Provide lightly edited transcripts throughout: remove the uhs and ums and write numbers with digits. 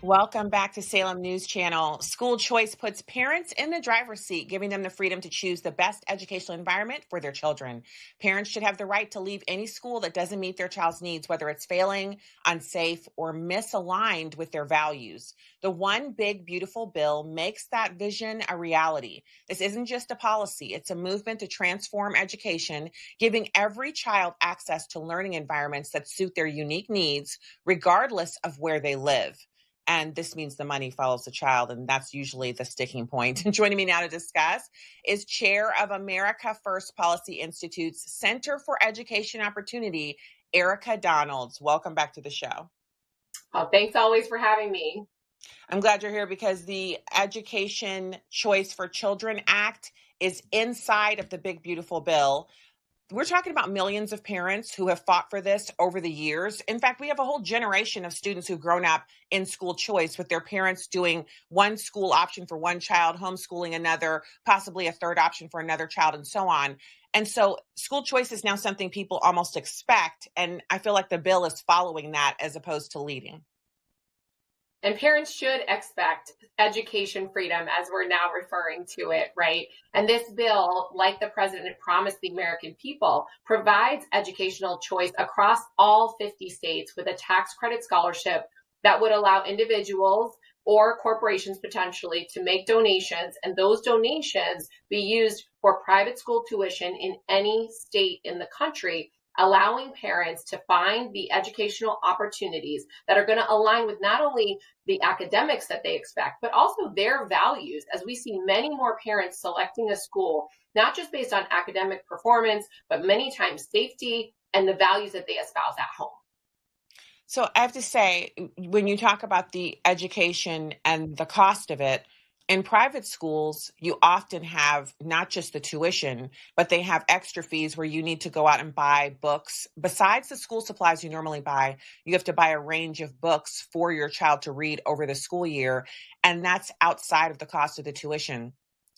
Welcome back to Salem News Channel. School choice puts parents in the driver's seat, giving them the freedom to choose the best educational environment for their children. Parents should have the right to leave any school that doesn't meet their child's needs, whether it's failing, unsafe, or misaligned with their values. The One Big Beautiful Bill makes that vision a reality. This isn't just a policy, it's a movement to transform education, giving every child access to learning environments that suit their unique needs, regardless of where they live. And this means the money follows the child, and that's usually the sticking point. And joining me now to discuss is Chair of America First Policy Institute's Center for Education Opportunity, Erika Donalds. Welcome back to the show. Oh, thanks always for having me. I'm glad you're here because the Education Choice for Children Act is inside of the Big Beautiful Bill. We're talking about millions of parents who have fought for this over the years. In fact, we have a whole generation of students who've grown up in school choice with their parents doing one school option for one child, homeschooling another, possibly a third option for another child, and so on. And so school choice is now something people almost expect. And I feel like the bill is following that as opposed to leading. And parents should expect education freedom, as we're now referring to it, right? And this bill, like the president promised the American people, provides educational choice across all 50 states with a tax credit scholarship that would allow individuals or corporations potentially to make donations, and those donations be used for private school tuition in any state in the country, allowing parents to find the educational opportunities that are going to align with not only the academics that they expect, but also their values, as we see many more parents selecting a school, not just based on academic performance, but many times safety and the values that they espouse at home. So I have to say, when you talk about the education and the cost of it, in private schools, you often have not just the tuition, but they have extra fees where you need to go out and buy books. Besides the school supplies you normally buy, you have to buy a range of books for your child to read over the school year. And that's outside of the cost of the tuition.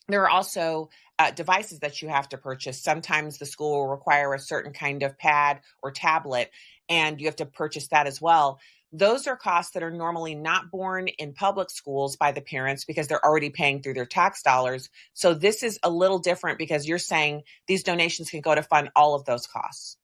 There are also devices that you have to purchase. Sometimes the school will require a certain kind of pad or tablet, and you have to purchase that as well. Those are costs that are normally not borne in public schools by the parents because they're already paying through their tax dollars. So this is a little different because you're saying these donations can go to fund all of those costs.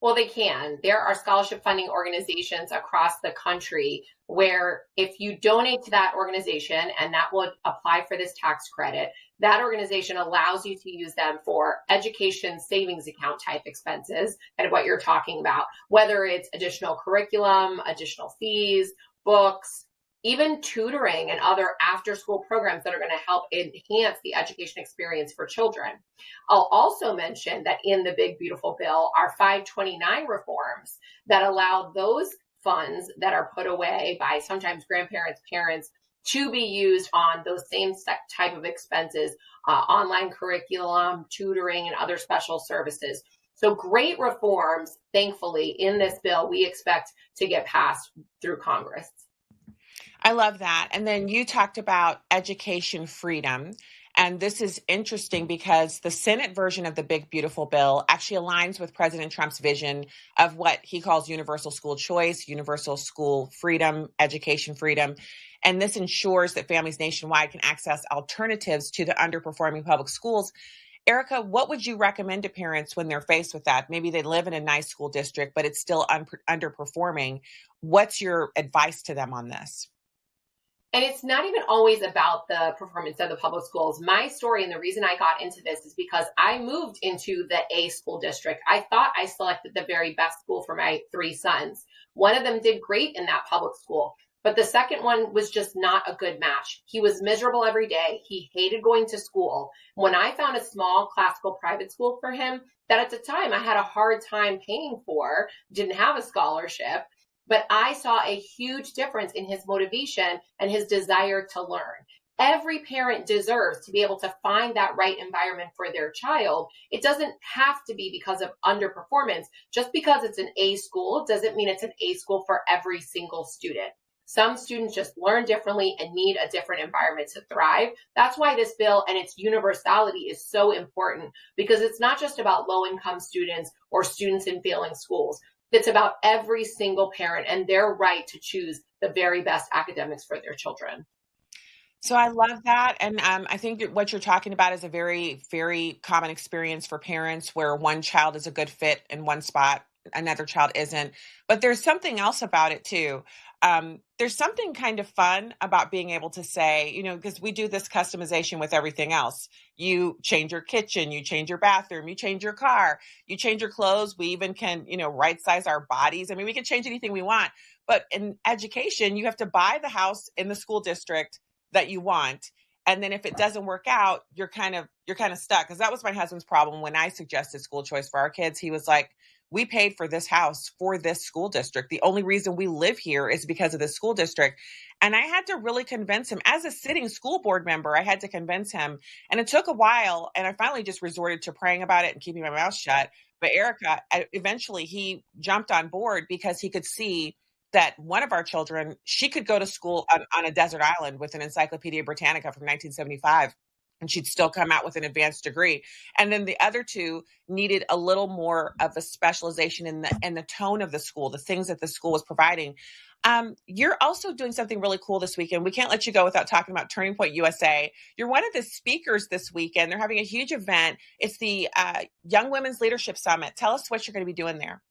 Well, they can. There are scholarship funding organizations across the country where if you donate to that organization and that would apply for this tax credit, that organization allows you to use them for education savings account type expenses and what you're talking about, whether it's additional curriculum, additional fees, books, even tutoring and other after-school programs that are going to help enhance the education experience for children. I'll also mention that in the Big Beautiful Bill are 529 reforms that allow those funds that are put away by sometimes grandparents, parents, to be used on those same type of expenses, online curriculum, tutoring, and other special services. So great reforms, thankfully, in this bill we expect to get passed through Congress. I love that. And then you talked about education freedom. And this is interesting because the Senate version of the Big Beautiful Bill actually aligns with President Trump's vision of what he calls universal school choice, universal school freedom, education freedom. And this ensures that families nationwide can access alternatives to the underperforming public schools. Erika, what would you recommend to parents when they're faced with that? Maybe they live in a nice school district, but it's still underperforming. What's your advice to them on this? And it's not even always about the performance of the public schools. My story and the reason I got into this is because I moved into the A school district. I thought I selected the very best school for my 3 sons. One of them did great in that public school, but the second one was just not a good match. He was miserable every day. He hated going to school. When I found a small classical private school for him that at the time I had a hard time paying for, didn't have a scholarship, but I saw a huge difference in his motivation and his desire to learn. Every parent deserves to be able to find that right environment for their child. It doesn't have to be because of underperformance. Just because it's an A school doesn't mean it's an A school for every single student. Some students just learn differently and need a different environment to thrive. That's why this bill and its universality is so important, because it's not just about low-income students or students in failing schools. It's about every single parent and their right to choose the very best academics for their children. So I love that. And I think that what you're talking about is a very, very common experience for parents where one child is a good fit in one spot, another child isn't. But there's something else about it too. There's something kind of fun about being able to say, because we do this customization with everything else. You change your kitchen, you change your bathroom, you change your car, you change your clothes. We even can, right size our bodies. I mean, we can change anything we want. But in education, you have to buy the house in the school district that you want, and then if it doesn't work out, you're kind of stuck. Because that was my husband's problem when I suggested school choice for our kids. He was like, we paid for this house for this school district. The only reason we live here is because of the school district. And I had to really convince him as a sitting school board member. I had to convince him, and it took a while, and I finally just resorted to praying about it and keeping my mouth shut. But Erica, eventually he jumped on board because he could see that one of our children, she could go to school on a desert island with an Encyclopedia Britannica from 1975, and she'd still come out with an advanced degree. And then the other two needed a little more of a specialization in the tone of the school, the things that the school was providing. You're also doing something really cool this weekend. We can't let you go without talking about Turning Point USA. You're one of the speakers this weekend. They're having a huge event. It's the Young Women's Leadership Summit. Tell us what you're going to be doing there.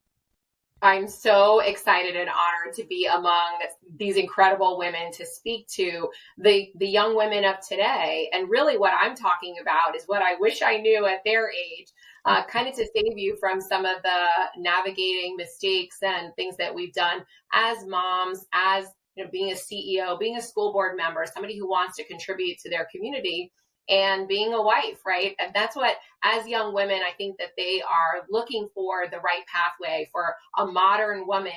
I'm so excited and honored to be among these incredible women to speak to the young women of today. And really what I'm talking about is what I wish I knew at their age, kind of to save you from some of the navigating mistakes and things that we've done as moms, as being a CEO, being a school board member, somebody who wants to contribute to their community, and being a wife, right? And that's what, as young women, I think that they are looking for the right pathway for a modern woman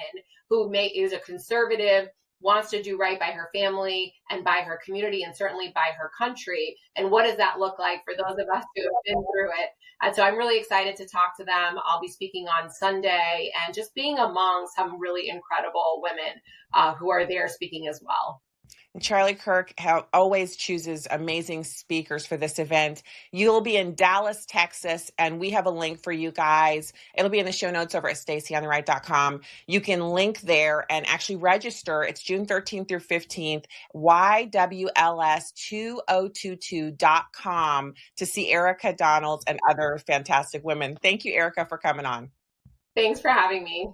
who is a conservative, wants to do right by her family and by her community and certainly by her country. And what does that look like for those of us who have been through it? And so I'm really excited to talk to them. I'll be speaking on Sunday and just being among some really incredible women who are there speaking as well. Charlie Kirk always chooses amazing speakers for this event. You'll be in Dallas, Texas, and we have a link for you guys. It'll be in the show notes over at stacyontheright.com. You can link there and actually register. It's June 13th through 15th, YWLS2022.com to see Erika Donalds and other fantastic women. Thank you, Erika, for coming on. Thanks for having me.